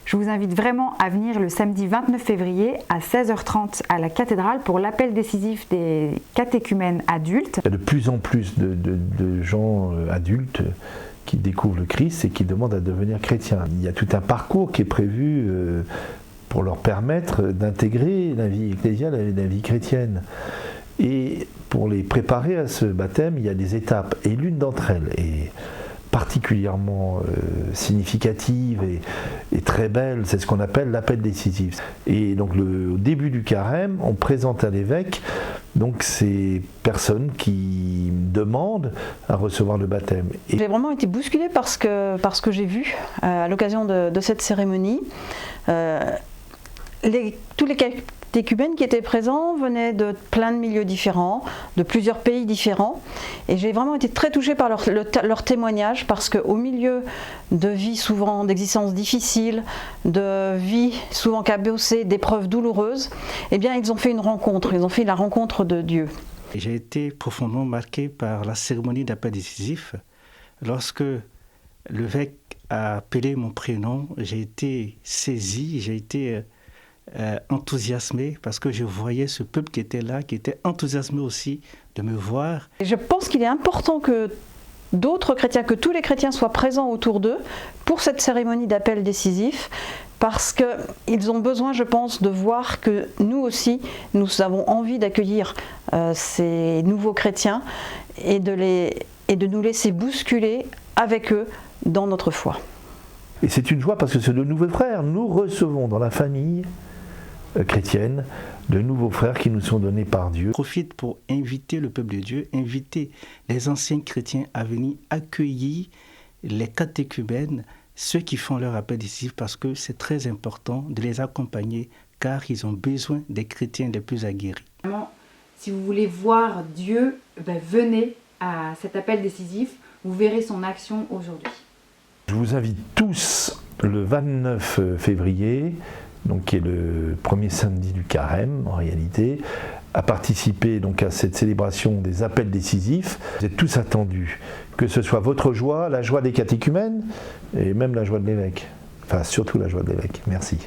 Je vous invite vraiment à venir le samedi 29 février à 16h30 à la cathédrale pour l'appel décisif des catéchumènes adultes. Il y a de plus en plus de gens adultes qui découvrent le Christ et qui demandent à devenir chrétiens. Il y a tout un parcours qui est prévu pour leur permettre d'intégrer la vie ecclésiale et la vie chrétienne. Et pour les préparer à ce baptême, il y a des étapes. Et l'une d'entre elles est particulièrement significative et très belle, c'est ce qu'on appelle l'appel décisif. Et donc au début du carême, on présente à l'évêque donc ces personnes qui demandent à recevoir le baptême. J'ai vraiment été bousculée par ce que j'ai vu à l'occasion de cette cérémonie. Tous les catéchumènes qui étaient présents venaient de plein de milieux différents, de plusieurs pays différents, et j'ai vraiment été très touchée par leur témoignage, parce qu'au milieu de vies souvent d'existence difficile, de vies souvent cabossées, d'épreuves douloureuses, eh bien ils ont fait une rencontre, ils ont fait la rencontre de Dieu. J'ai été profondément marqué par la cérémonie d'appel décisif. Lorsque l'évêque a appelé mon prénom, j'ai été saisi, j'ai été enthousiasmé, parce que je voyais ce peuple qui était là, qui était enthousiasmé aussi de me voir. Et je pense qu'il est important que d'autres chrétiens, que tous les chrétiens soient présents autour d'eux pour cette cérémonie d'appel décisif, parce qu'ils ont besoin, je pense, de voir que nous aussi, nous avons envie d'accueillir ces nouveaux chrétiens et de nous laisser bousculer avec eux dans notre foi. Et c'est une joie parce que c'est de nouveaux frères. Nous recevons dans la famille chrétienne de nouveaux frères qui nous sont donnés par Dieu. Je profite pour inviter le peuple de Dieu, inviter les anciens chrétiens à venir accueillir les catéchumènes, ceux qui font leur appel décisif, parce que c'est très important de les accompagner, car ils ont besoin des chrétiens les plus aguerris. Vraiment, si vous voulez voir Dieu, venez à cet appel décisif, vous verrez son action aujourd'hui. Je vous invite tous le 29 février, donc qui est le premier samedi du carême en réalité, à participer donc à cette célébration des appels décisifs. Vous êtes tous attendus, que ce soit votre joie, la joie des catéchumènes et même la joie de l'évêque. Enfin surtout la joie de l'évêque. Merci.